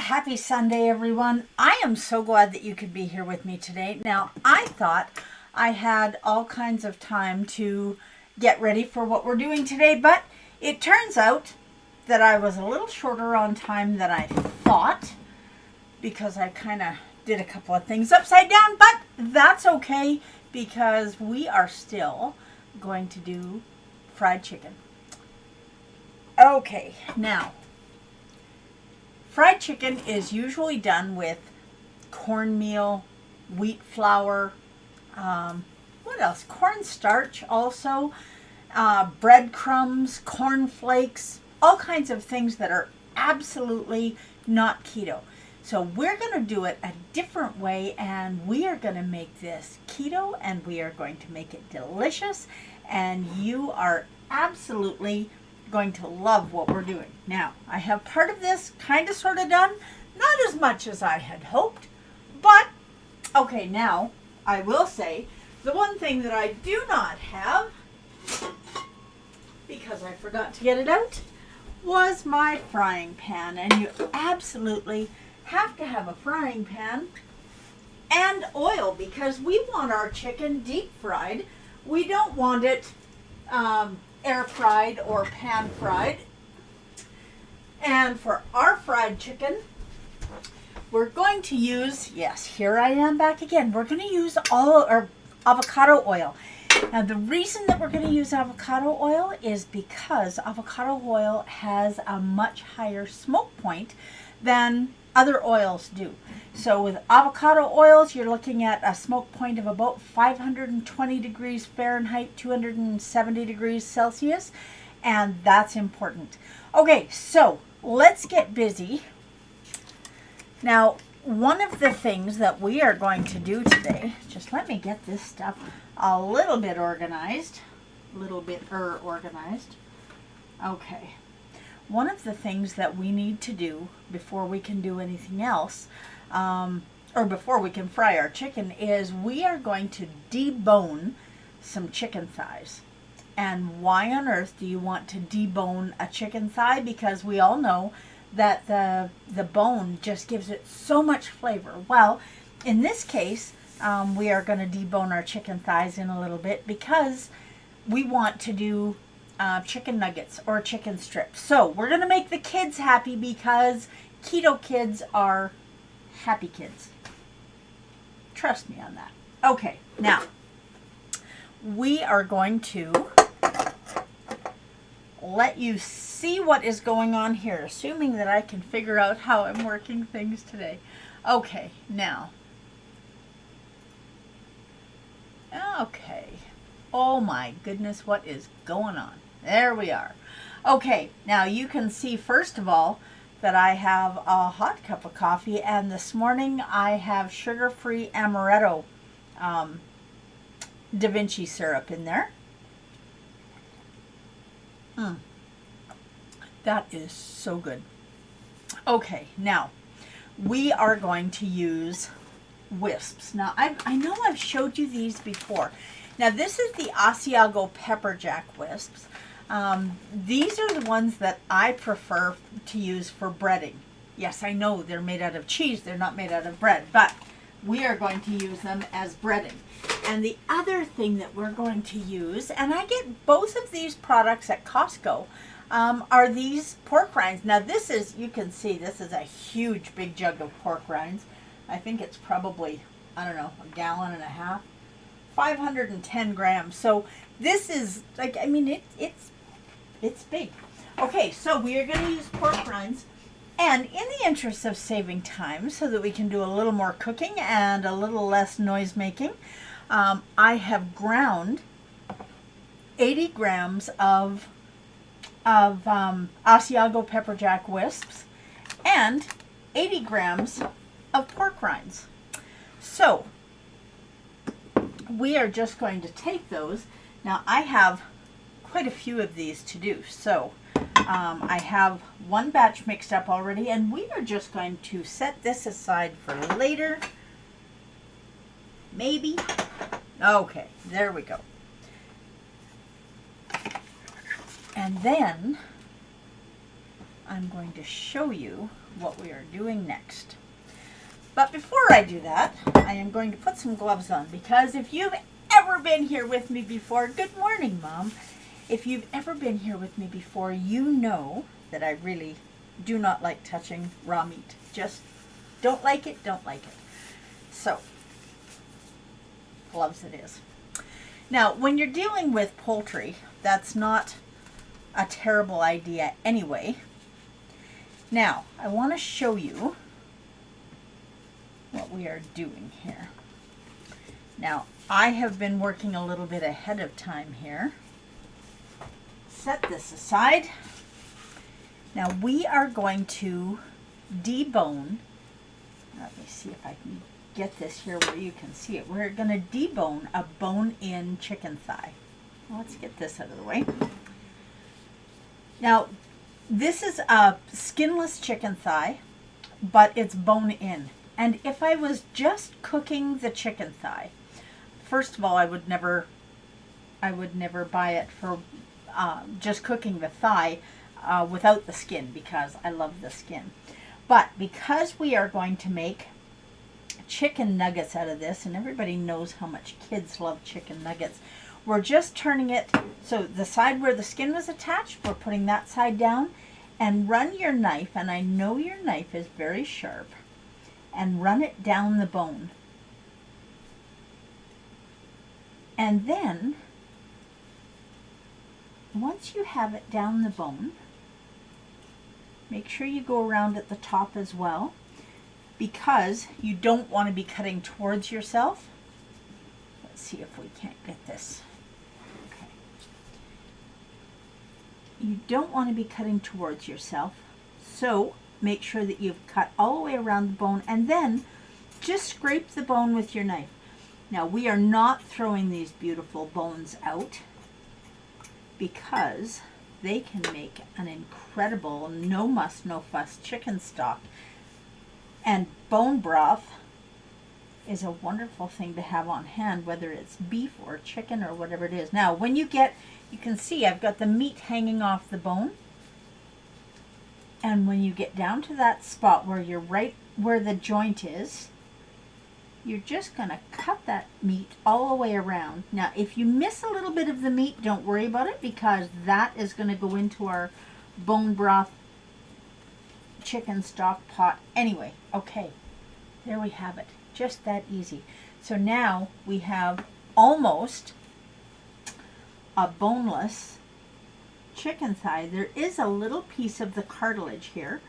Happy Sunday, everyone. I am so glad that you could be here with me today. Now, I thought I had all kinds of time to get ready for what we're doing today, but it turns out that I was a little shorter on time than I thought because I kind of did a couple of things upside down, but that's okay because we are still going to do fried chicken. Okay, now, fried chicken is usually done with cornmeal, wheat flour, what else? Cornstarch also, breadcrumbs, cornflakes, all kinds of things that are absolutely not keto. So we're going to do it a different way, and we are going to make this keto, and we are going to make it delicious, and you are absolutely going to love what we're doing. Now, I have part of this kind of sort of done, not as much as I had hoped, but okay, now I will say the one thing that I do not have, because I forgot to get it out, was my frying pan. And you absolutely have to have a frying pan and oil because we want our chicken deep fried. We don't want it air fried or pan fried. And for our fried chicken, we're going to use, yes, here I am back again. We're going to use avocado oil. Now, the reason that we're going to use avocado oil is because avocado oil has a much higher smoke point than other oils do. So with avocado oils, you're looking at a smoke point of about 520 degrees Fahrenheit, 270 degrees Celsius, and that's important. Okay, so let's get busy. Now, one of the things that we are going to do today, just let me get this stuff a little bit organized. Okay. One of the things that we need to do before we can do anything else, or before we can fry our chicken, is we are going to debone some chicken thighs. And why on earth do you want to debone a chicken thigh? Because we all know that the bone just gives it so much flavor. Well, in this case, we are going to debone our chicken thighs in a little bit because we want to do chicken nuggets or chicken strips. So we're going to make the kids happy because keto kids are happy kids. Trust me on that. Okay, now we are going to let you see what is going on here, assuming that I can figure out how I'm working things today. Okay, now. Okay. Oh my goodness, what is going on? There we are. Okay, now you can see first of all that I have a hot cup of coffee, and this morning I have sugar-free amaretto Da Vinci syrup in there. That is so good. Okay, now we are going to use Wisps. Now I know I've showed you these before. Now this is the Asiago pepper jack Wisps. These are the ones that I prefer to use for breading. Yes, I know they're made out of cheese. They're not made out of bread, but we are going to use them as breading. And the other thing that we're going to use, and I get both of these products at Costco, are these pork rinds. Now this is, you can see, this is a huge big jug of pork rinds. I think it's probably, I don't know, a gallon and a half. 510 grams. So this is, like, I mean, it's big. Okay, so we are going to use pork rinds. And in the interest of saving time, so that we can do a little more cooking and a little less noise making, I have ground 80 grams of Asiago pepper jack Wisps and 80 grams of pork rinds. So we are just going to take those. Now I have quite a few of these to do, so I have one batch mixed up already, and we are just going to set this aside for later. Maybe. Okay, there we go. And then I'm going to show you what we are doing next. But before I do that, I am going to put some gloves on, because if you've ever been here with me before, good morning, Mom. If you've ever been here with me before, you know that I really do not like touching raw meat. Just don't like it, don't like it. So, gloves it is. Now, when you're dealing with poultry, that's not a terrible idea anyway. Now, I want to show you what we are doing here. Now, I have been working a little bit ahead of time here. Set this aside. Now, we are going to debone. Let me see if I can get this here where you can see it. We're going to debone a bone-in chicken thigh. Let's get this out of the way. Now, this is a skinless chicken thigh, but it's bone-in. And if I was just cooking the chicken thigh, first of all, I would never buy it for just cooking the thigh without the skin, because I love the skin. But because we are going to make chicken nuggets out of this, and everybody knows how much kids love chicken nuggets, we're just turning it, so the side where the skin was attached, we're putting that side down, and run your knife, and I know your knife is very sharp, and run it down the bone. And then, once you have it down the bone, make sure you go around at the top as well, because you don't want to be cutting towards yourself. Let's see if we can't get this. Okay. You don't want to be cutting towards yourself, so make sure that you've cut all the way around the bone, and then just scrape the bone with your knife. Now, we are not throwing these beautiful bones out, because they can make an incredible no muss, no fuss chicken stock. And bone broth is a wonderful thing to have on hand, whether it's beef or chicken or whatever it is. Now, when you can see I've got the meat hanging off the bone. And when you get down to that spot where you're right where the joint is, you're just going to cut that meat all the way around. Now, if you miss a little bit of the meat, don't worry about it, because that is going to go into our bone broth chicken stock pot anyway. Okay, there we have it. Just that easy. So now we have almost a boneless chicken thigh. There is a little piece of the cartilage here,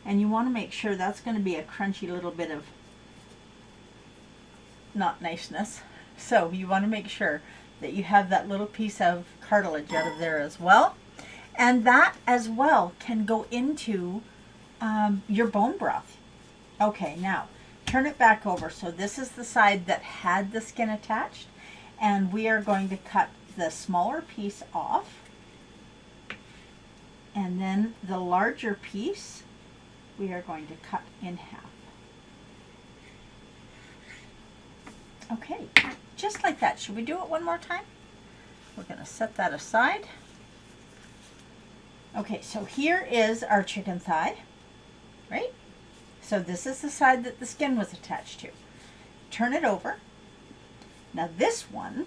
and you want to make sure that's going to be a crunchy little bit of not niceness. So you want to make sure that you have that little piece of cartilage out of there as well, and that as well can go into your bone broth. Okay, now turn it back over. So this is the side that had the skin attached, and we are going to cut the smaller piece off, and then the larger piece we are going to cut in half. Okay, just like that. Should we do it one more time? We're going to set that aside. Okay, so here is our chicken thigh, right? So this is the side that the skin was attached to. Turn it over. Now this one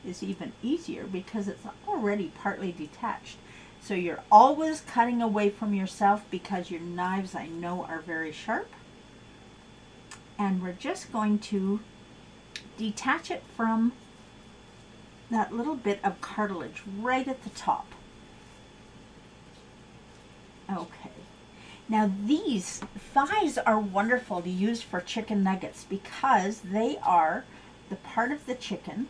is even easier because it's already partly detached. So you're always cutting away from yourself, because your knives, I know, are very sharp. And we're just going to detach it from that little bit of cartilage right at the top. Okay. Now these thighs are wonderful to use for chicken nuggets, because they are the part of the chicken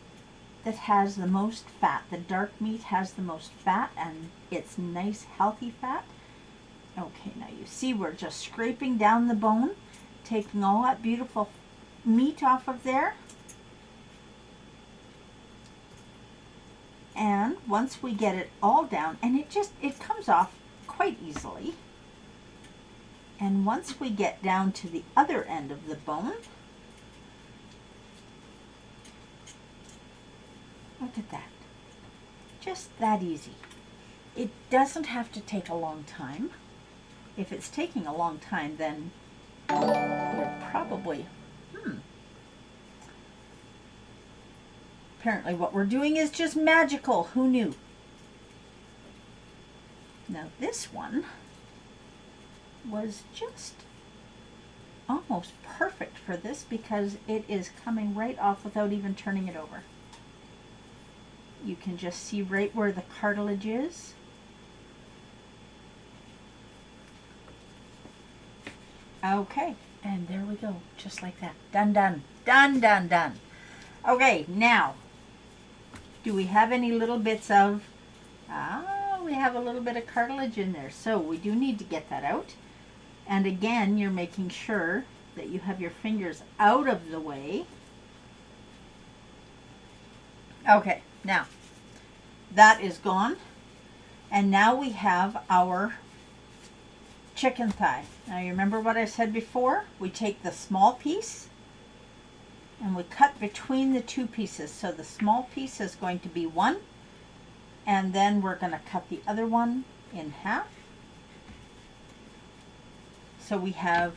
that has the most fat. The dark meat has the most fat, and it's nice healthy fat. Okay, now you see we're just scraping down the bone, taking all that beautiful meat off of there. And once we get it all down, and it comes off quite easily. And once we get down to the other end of the bone, look at that. Just that easy. It doesn't have to take a long time. If it's taking a long time, then you're probably, apparently what we're doing is just magical. Who knew? Now this one was just almost perfect for this because it is coming right off without even turning it over. You can just see right where the cartilage is. Okay, and there we go, just like that. Done, done, done, done, done. Okay, now, do we have any little bits of, we have a little bit of cartilage in there, so we do need to get that out. And again, you're making sure that you have your fingers out of the way. Okay, now, that is gone. And now we have our chicken thigh. Now you remember what I said before? We take the small piece and we cut between the two pieces. So the small piece is going to be one, and then we're going to cut the other one in half. So we have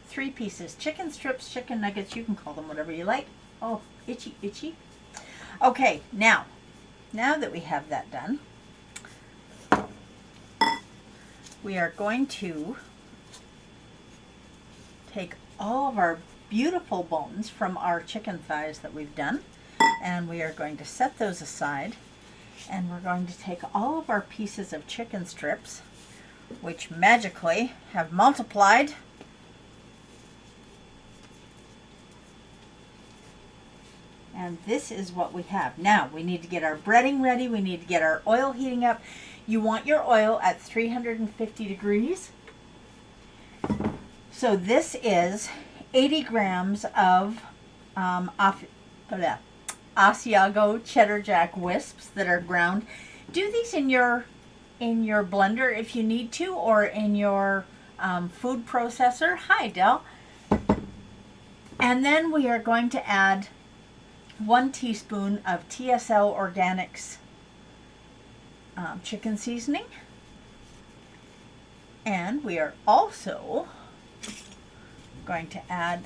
3 pieces. Chicken strips, chicken nuggets, you can call them whatever you like. Oh, itchy, itchy. Okay, now that we have that done, we are going to take all of our beautiful bones from our chicken thighs that we've done, and we are going to set those aside, and we're going to take all of our pieces of chicken strips, which magically have multiplied, and this is what we have. Now we need to get our breading ready. We need to get our oil heating up. You want your oil at 350 degrees. So this is 80 grams of Asiago cheddar jack wisps that are ground. Do these in your blender if you need to, or in your food processor. Hi, Del. And then we are going to add 1 teaspoon of TSL Organics chicken seasoning, and we are also going to add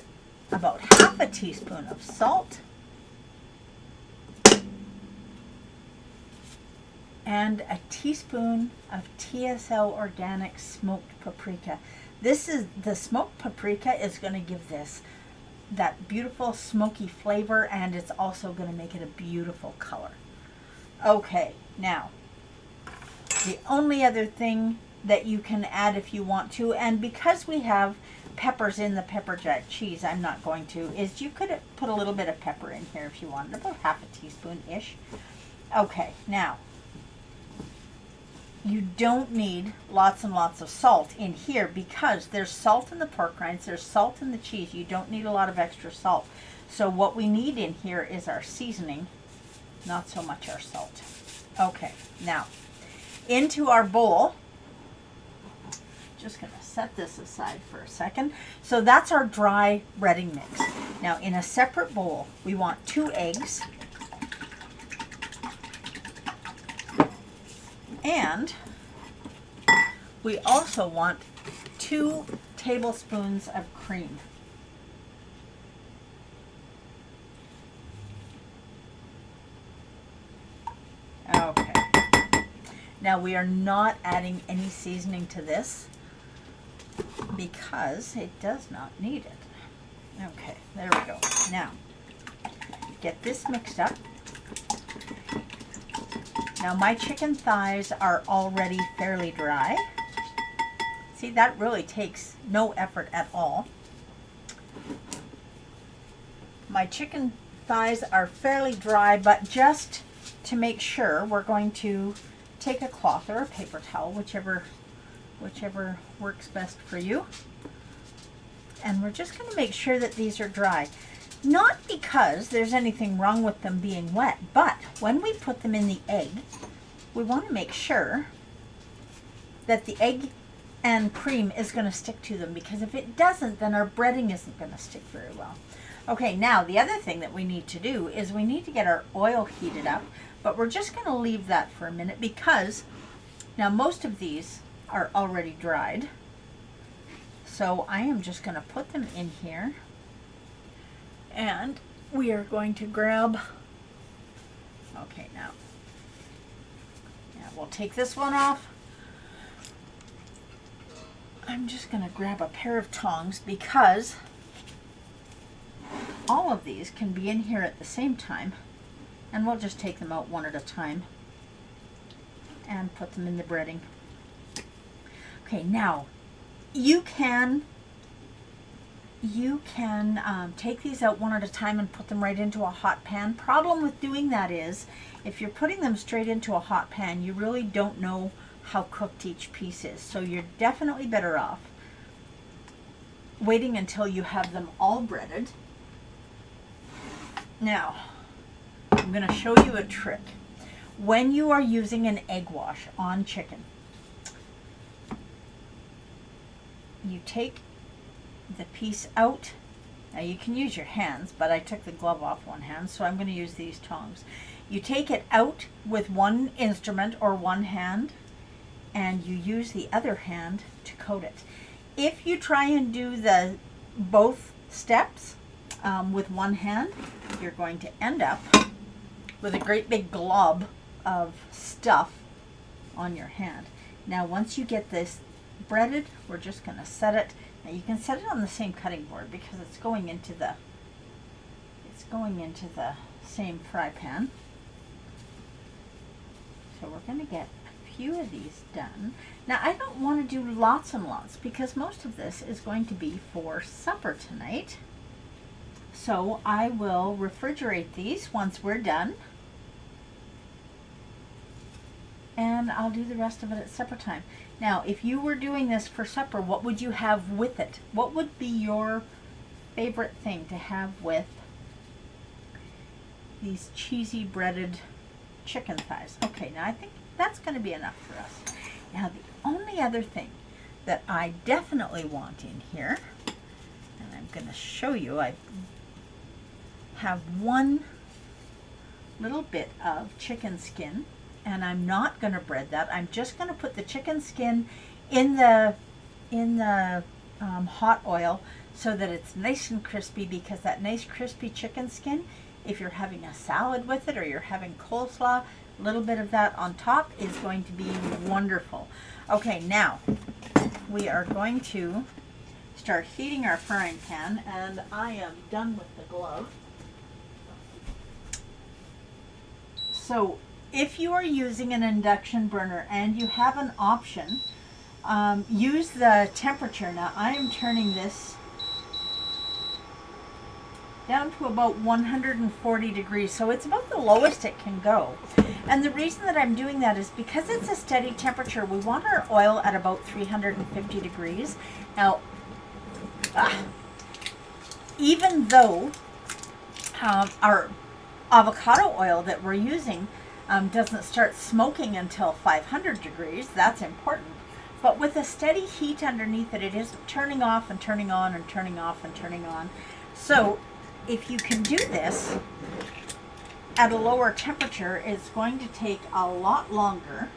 about half a teaspoon of salt and a teaspoon of TSL Organic smoked paprika. This is the smoked paprika is going to give this that beautiful smoky flavor, and it's also going to make it a beautiful color. Okay, now the only other thing that you can add if you want to, and because we have peppers in the pepper jack cheese, I'm not going to, is you could put a little bit of pepper in here if you wanted, about half a teaspoon-ish. Okay, now, you don't need lots and lots of salt in here because there's salt in the pork rinds, there's salt in the cheese. You don't need a lot of extra salt. So what we need in here is our seasoning, not so much our salt. Okay, now, into our bowl, just going to set this aside for a second. So that's our dry breading mix. Now in a separate bowl, we want 2 eggs, and we also want 2 tablespoons of cream. Okay. Now we are not adding any seasoning to this because it does not need it. Okay, there we go. Now, get this mixed up. Now my chicken thighs are already fairly dry. See, that really takes no effort at all. My chicken thighs are fairly dry, but just to make sure, we're going to take a cloth or a paper towel, whichever works best for you. And we're just going to make sure that these are dry. Not because there's anything wrong with them being wet, but when we put them in the egg, we want to make sure that the egg and cream is going to stick to them, because if it doesn't, then our breading isn't going to stick very well. Okay, now the other thing that we need to do is we need to get our oil heated up, but we're just going to leave that for a minute because Now most of these are already dried, so I am just going to put them in here, and we are going to grab, okay, now we'll take this one off. I'm just going to grab a pair of tongs because all of these can be in here at the same time, and we'll just take them out one at a time and put them in the breading. Okay, now you can take these out one at a time and put them right into a hot pan. Problem with doing that is if you're putting them straight into a hot pan, you really don't know how cooked each piece is. So you're definitely better off waiting until you have them all breaded. Now, I'm going to show you a trick. When you are using an egg wash on chicken, you take the piece out. Now you can use your hands, but I took the glove off one hand, so I'm going to use these tongs. You take it out with one instrument or one hand, and you use the other hand to coat it. If you try and do both steps with one hand, you're going to end up with a great big glob of stuff on your hand. Now once you get this breaded, we're just going to set it. Now you can set it on the same cutting board because it's going into the same fry pan. So we're going to get a few of these done. Now I don't want to do lots and lots because most of this is going to be for supper tonight. So I will refrigerate these once we're done, and I'll do the rest of it at supper time. Now, if you were doing this for supper, what would you have with it? What would be your favorite thing to have with these cheesy breaded chicken thighs? Okay, now I think that's going to be enough for us. Now, the only other thing that I definitely want in here, and I'm going to show you, I have one little bit of chicken skin, and I'm not going to bread that. I'm just going to put the chicken skin in the hot oil so that it's nice and crispy, because that nice crispy chicken skin, if you're having a salad with it or you're having coleslaw, a little bit of that on top is going to be wonderful. Okay, now we are going to start heating our frying pan, and I am done with the glove. So if you are using an induction burner and you have an option, use the temperature. Now I am turning this down to about 140 degrees, so it's about the lowest it can go. And the reason that I'm doing that is because it's a steady temperature. We want our oil at about 350 degrees. Now, even though our avocado oil that we're using doesn't start smoking until 500 degrees, that's important. But with a steady heat underneath it, it isn't turning off and turning on and turning off and turning on. So if you can do this at a lower temperature, it's going to take a lot longer.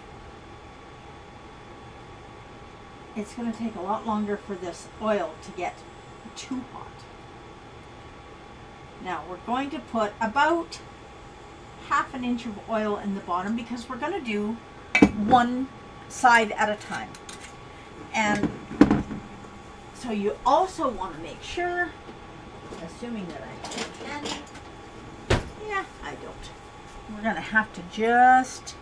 It's going to take a lot longer for this oil to get too hot. Now we're going to put about half an inch of oil in the bottom because we're going to do one side at a time. And so you also want to make sure, assuming that I can, yeah, I don't. We're going to have to just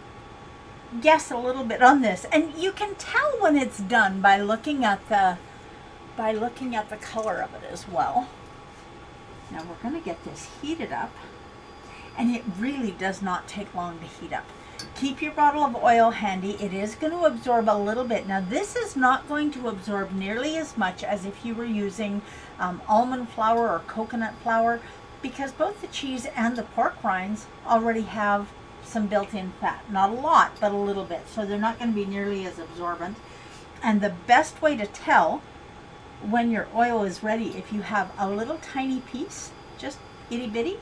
guess a little bit on this. And you can tell when it's done by looking at the color of it as well. Now we're going to get this heated up, and it really does not take long to heat up. Keep your bottle of oil handy. It is going to absorb a little bit. Now this is not going to absorb nearly as much as if you were using almond flour or coconut flour, because both the cheese and the pork rinds already have some built-in fat. Not a lot, but a little bit. So they're not going to be nearly as absorbent. And the best way to tell when your oil is ready, if you have a little tiny piece, just itty bitty,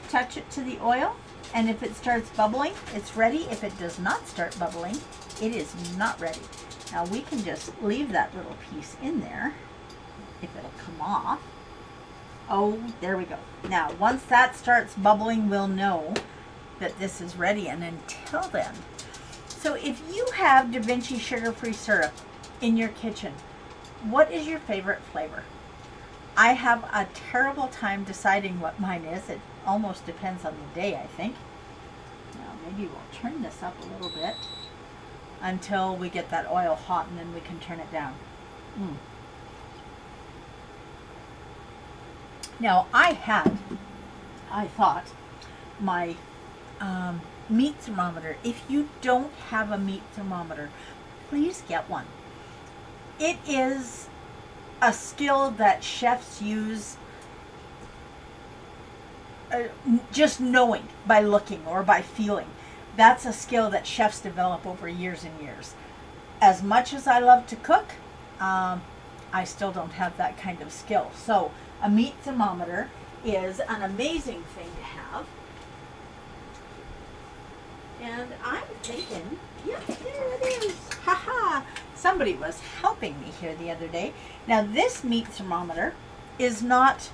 touch it to the oil, And if it starts bubbling, it's ready. If it does not start bubbling, it is not ready. Now we can just leave that little piece in there if it'll come off. Oh, there we go. Now, once that starts bubbling, we'll know that this is ready. And until then, so if you have Da Vinci sugar-free syrup in your kitchen, what is your favorite flavor? I have a terrible time deciding what mine is. It almost depends on the day, I think. Now, maybe we'll turn this up a little bit until we get that oil hot, and then we can turn it down. Now, I thought, my meat thermometer. If you don't have a meat thermometer, please get one. It is a skill that chefs use just knowing by looking or by feeling. That's a skill that chefs develop over years and years. As much as I love to cook, I still don't have that kind of skill. So a meat thermometer is an amazing thing to have. And I'm thinking, yeah, there it is. Haha. Somebody was helping me here the other day. Now this meat thermometer is not,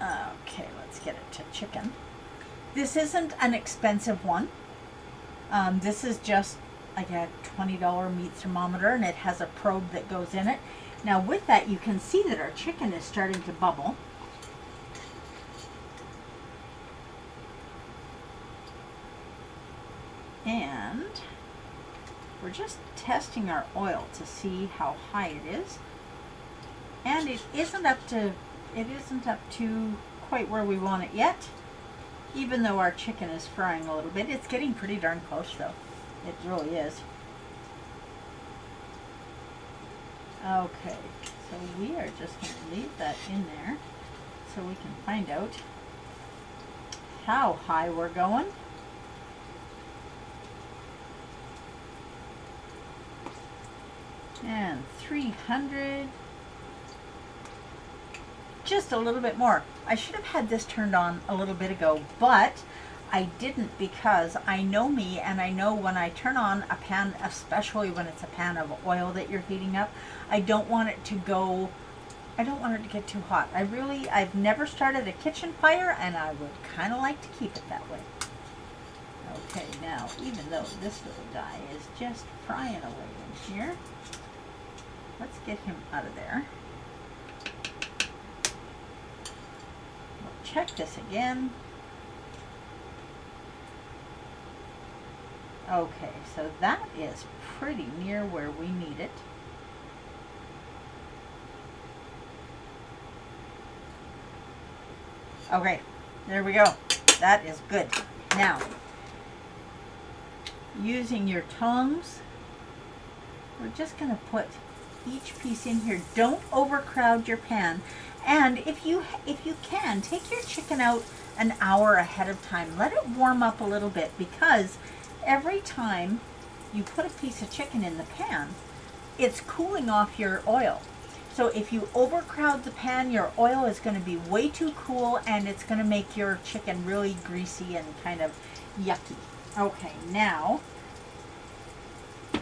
okay, let's get it to chicken. This isn't an expensive one. This is just like a $20 meat thermometer, and it has a probe that goes in it. Now with that, you can see that our chicken is starting to bubble. And we're just testing our oil to see how high it is. And it isn't up to quite where we want it yet. Even though our chicken is frying a little bit, it's getting pretty darn close though. It really is. Okay, so we are just going to leave that in there so we can find out how high we're going. And 300. Just a little bit more. I should have had this turned on a little bit ago, but I didn't, because I know me, and I know when I turn on a pan, especially when it's a pan of oil that you're heating up, I don't want it to get too hot. I've never started a kitchen fire, and I would kind of like to keep it that way. Okay, now, even though this little guy is just frying away in here, let's get him out of there. We'll check this again. Okay, so that is pretty near where we need it. Okay, there we go. That is good. Now, using your tongs, we're just going to put each piece in here. Don't overcrowd your pan. And if you can, take your chicken out an hour ahead of time. Let it warm up a little bit, because every time you put a piece of chicken in the pan, it's cooling off your oil. So if you overcrowd the pan, your oil is going to be way too cool, and it's going to make your chicken really greasy and kind of yucky. Okay, now I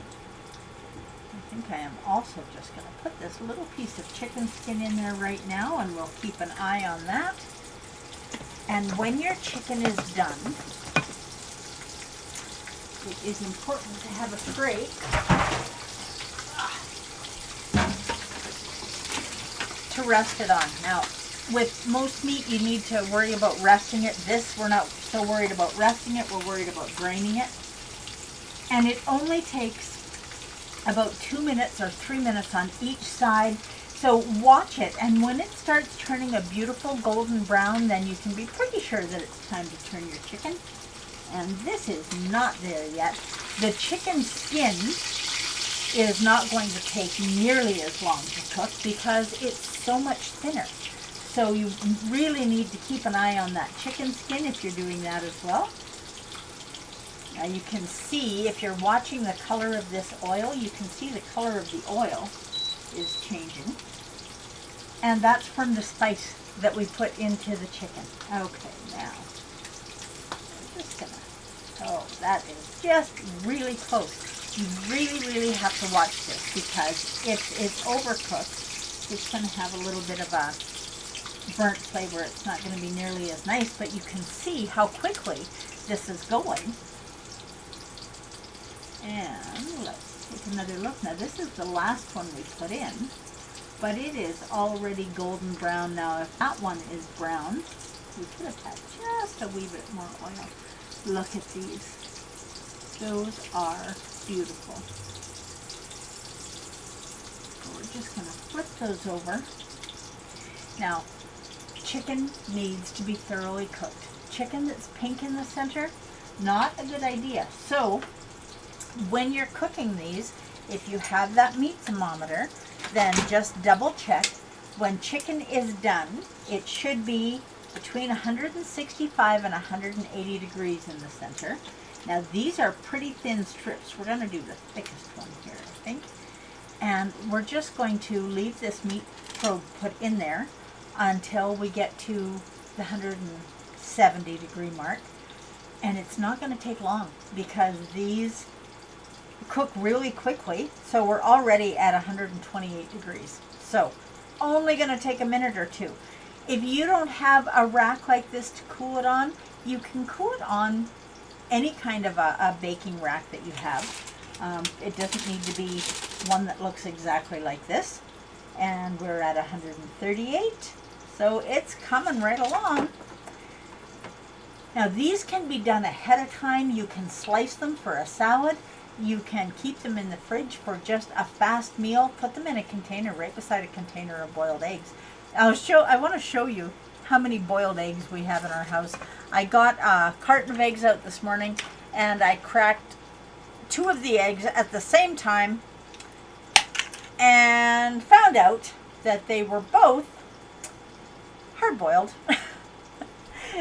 think I am also just going to put this little piece of chicken skin in there right now, and we'll keep an eye on that. And when your chicken is done, it is important to have a tray to rest it on. Now, with most meat, you need to worry about resting it. This, we're not so worried about resting it. We're worried about draining it. And it only takes about 2 minutes or 3 minutes on each side. So watch it, and when it starts turning a beautiful golden brown, then you can be pretty sure that it's time to turn your chicken. And this is not there yet. The chicken skin is not going to take nearly as long to cook because it's so much thinner. So you really need to keep an eye on that chicken skin if you're doing that as well. Now you can see, if you're watching the color of this oil, you can see the color of the oil is changing. And that's from the spice that we put into the chicken. Okay, now Just gonna, oh, that is just really close. You really, really have to watch this because if it's overcooked, it's going to have a little bit of a burnt flavor. It's not going to be nearly as nice, but you can see how quickly this is going. And let's take another look. Now this is the last one we put in, but it is already golden brown. Now if that one is brown, we could have had just a wee bit more oil. Look at these. Those are beautiful. So we're just going to flip those over. Now, chicken needs to be thoroughly cooked. Chicken that's pink in the center, not a good idea. So, when you're cooking these, if you have that meat thermometer, then just double check. When chicken is done, it should be between 165 and 180 degrees in the center. Now these are pretty thin strips. We're going to do the thickest one here, I think. And we're just going to leave this meat probe put in there until we get to the 170 degree mark. And it's not going to take long because these cook really quickly. So we're already at 128 degrees. So only going to take a minute or two. If you don't have a rack like this to cool it on, you can cool it on any kind of a baking rack that you have. It doesn't need to be one that looks exactly like this. And we're at 138, so it's coming right along. Now these can be done ahead of time. You can slice them for a salad. You can keep them in the fridge for just a fast meal. Put them in a container right beside a container of boiled eggs. I want to show you how many boiled eggs we have in our house. I got a carton of eggs out this morning and I cracked 2 of the eggs at the same time and found out that they were both hard-boiled.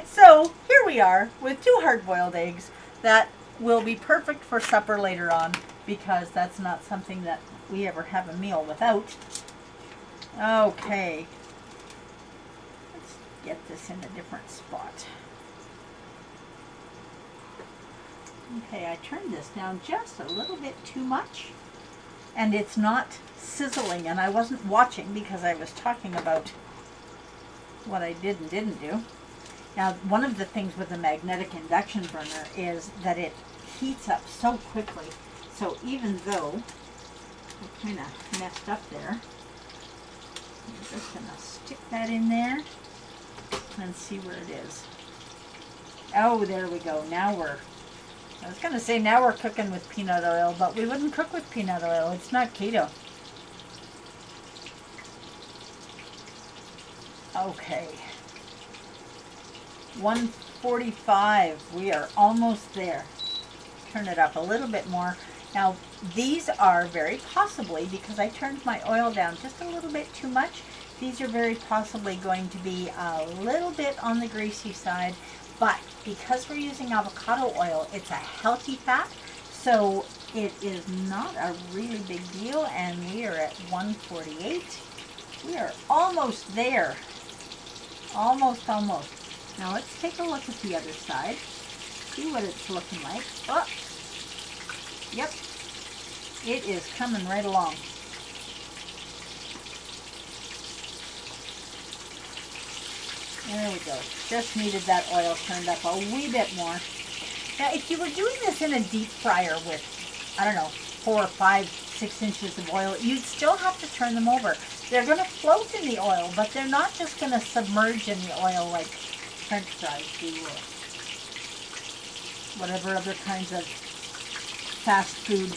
So here we are with 2 hard-boiled eggs that will be perfect for supper later on because that's not something that we ever have a meal without. Okay. Get this in a different spot. Okay, I turned this down just a little bit too much and it's not sizzling, and I wasn't watching because I was talking about what I did and didn't do. Now, one of the things with a magnetic induction burner is that it heats up so quickly. So even though we're kind of messed up there, I'm just going to stick that in there and see where it is. Oh, there we go. Now I was going to say now we're cooking with peanut oil, but we wouldn't cook with peanut oil. It's not keto. Okay. 145. We are almost there. Turn it up a little bit more. Now, these are very possibly, because I turned my oil down just a little bit too much, these are very possibly going to be a little bit on the greasy side, but because we're using avocado oil, it's a healthy fat, so it is not a really big deal, and we are at 148. We are almost there. Almost. Now let's take a look at the other side, see what it's looking like. Oh, yep, it is coming right along. There we go. Just needed that oil turned up a wee bit more. Now, if you were doing this in a deep fryer with, I don't know, 4, 5, 6 inches of oil, you'd still have to turn them over. They're going to float in the oil, but they're not just going to submerge in the oil like French fries do, or whatever other kinds of fast food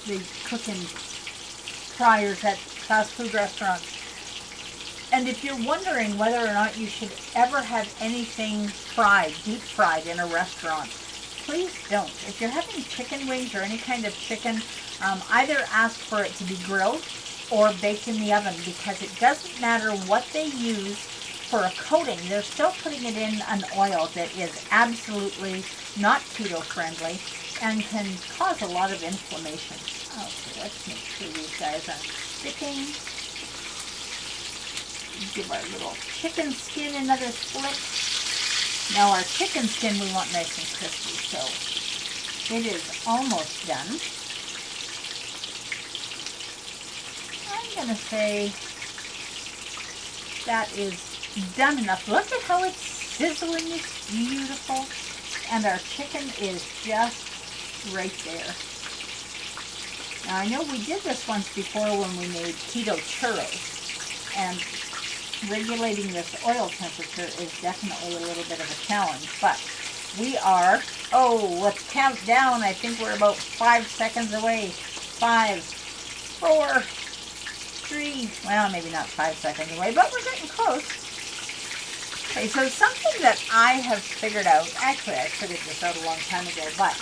they cook in fryers at fast food restaurants. And if you're wondering whether or not you should ever have anything fried, deep fried in a restaurant, please don't. If you're having chicken wings or any kind of chicken, either ask for it to be grilled or baked in the oven, because it doesn't matter what they use for a coating. They're still putting it in an oil that is absolutely not keto friendly and can cause a lot of inflammation. Okay, let's make sure these guys aren't sticking. Give our little chicken skin another flip. Now our chicken skin we want nice and crispy, so it is almost done. I'm going to say that is done enough. Look at how it's sizzling. It's beautiful. And our chicken is just right there. Now I know we did this once before when we made keto churros. And regulating this oil temperature is definitely a little bit of a challenge. But we are, let's count down. I think we're about 5 seconds away. 5, 4, 3, well, maybe not 5 seconds away, but we're getting close. Okay, so something that I have figured out, actually I figured this out a long time ago, but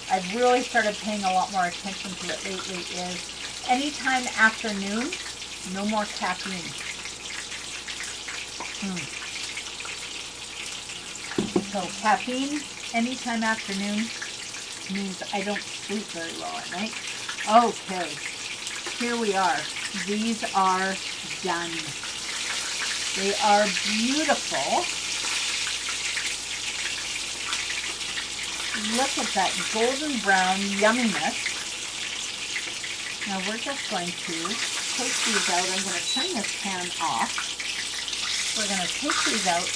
I've really started paying a lot more attention to it lately, is anytime afternoon, no more caffeine. So caffeine, anytime afternoon, means I don't sleep very well at night. Okay, here we are. These are done. They are beautiful. Look at that golden brown yumminess. Now we're just going to take these out. I'm going to turn this pan off. We're going to take these out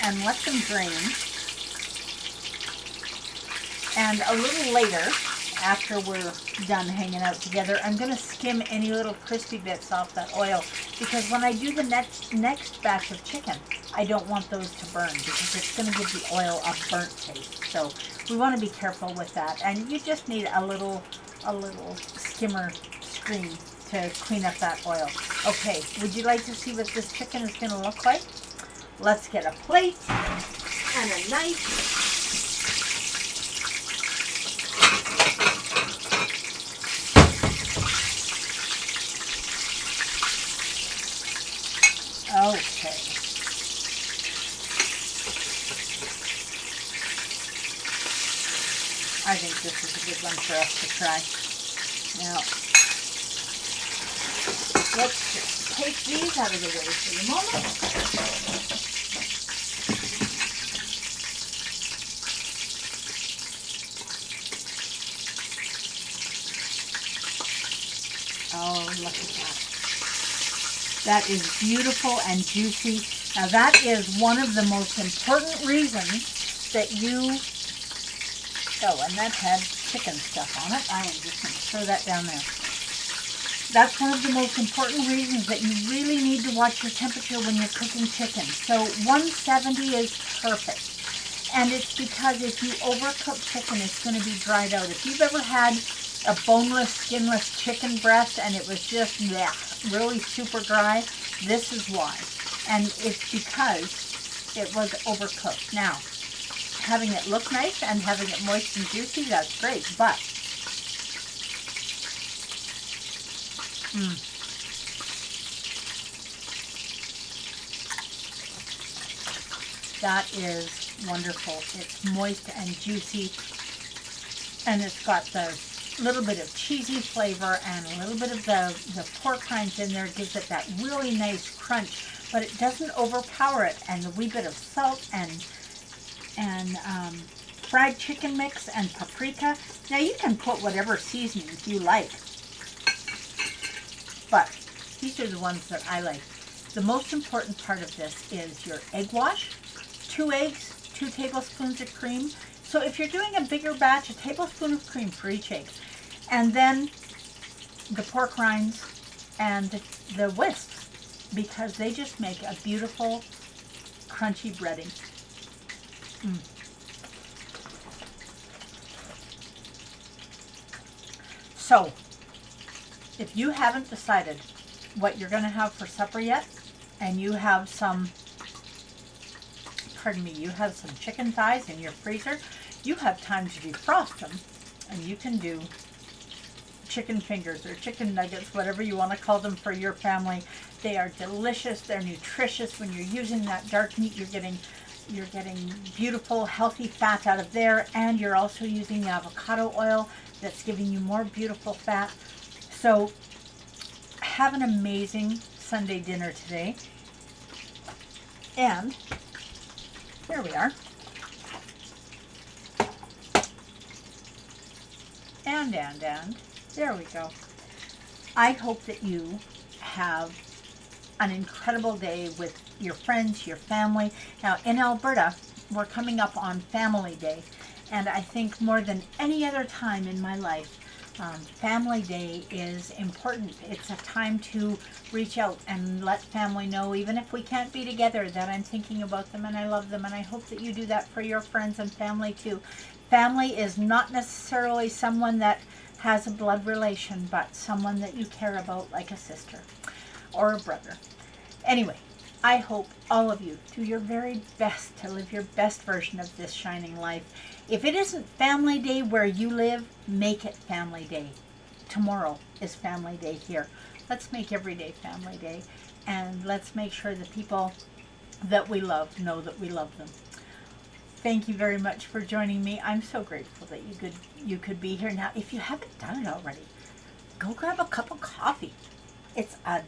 and let them drain. And a little later, after we're done hanging out together, I'm going to skim any little crispy bits off that oil, because when I do the next batch of chicken, I don't want those to burn, because it's going to give the oil a burnt taste. So we want to be careful with that, and you just need a little skimmer screen to clean up that oil. Okay, would you like to see what this chicken is going to look like? Let's get a plate and a knife. Okay. I think this is a good one for us to try. Now, let's just take these out of the way for the moment. Oh, look at that. That is beautiful and juicy. Now that is one of the most important reasons that you, and that had chicken stuff on it. I am just going to throw that down there. That's one of the most important reasons that you really need to watch your temperature when you're cooking chicken. So 170 is perfect. And it's because if you overcook chicken, it's going to be dried out. If you've ever had a boneless, skinless chicken breast and it was just really super dry, this is why. And it's because it was overcooked. Now, having it look nice and having it moist and juicy, that's great, but that is wonderful. It's moist and juicy, and it's got the little bit of cheesy flavor and a little bit of the pork rinds in there. Gives it that really nice crunch, but it doesn't overpower it. And the wee bit of salt and fried chicken mix and paprika. Now you can put whatever seasonings you like, but these are the ones that I like. The most important part of this is your egg wash. 2 eggs, 2 tablespoons of cream. So if you're doing a bigger batch, a tablespoon of cream for each egg. And then the pork rinds and the wisps, because they just make a beautiful crunchy breading. So if you haven't decided what you're going to have for supper yet, and you have some chicken thighs in your freezer, you have time to defrost them, and you can do chicken fingers or chicken nuggets, whatever you want to call them for your family. They are delicious. They're nutritious. When you're using that dark meat, you're getting beautiful, healthy fat out of there, and you're also using the avocado oil that's giving you more beautiful fat. So have an amazing Sunday dinner today. And There we are. And there we go. I hope that you have an incredible day with your friends, your family. Now, in Alberta, we're coming up on Family Day, and I think more than any other time in my life, Family Day is important. It's a time to reach out and let family know, even if we can't be together, that I'm thinking about them and I love them, and I hope that you do that for your friends and family too. Family is not necessarily someone that has a blood relation, but someone that you care about, like a sister or a brother. Anyway, I hope all of you do your very best to live your best version of this shining life. If it isn't Family Day where you live, make it Family Day. Tomorrow is Family Day here. Let's make every day Family Day, and let's make sure the people that we love know that we love them. Thank you very much for joining me. I'm so grateful that you could be here. Now, if you haven't done it already, go grab a cup of coffee. It's a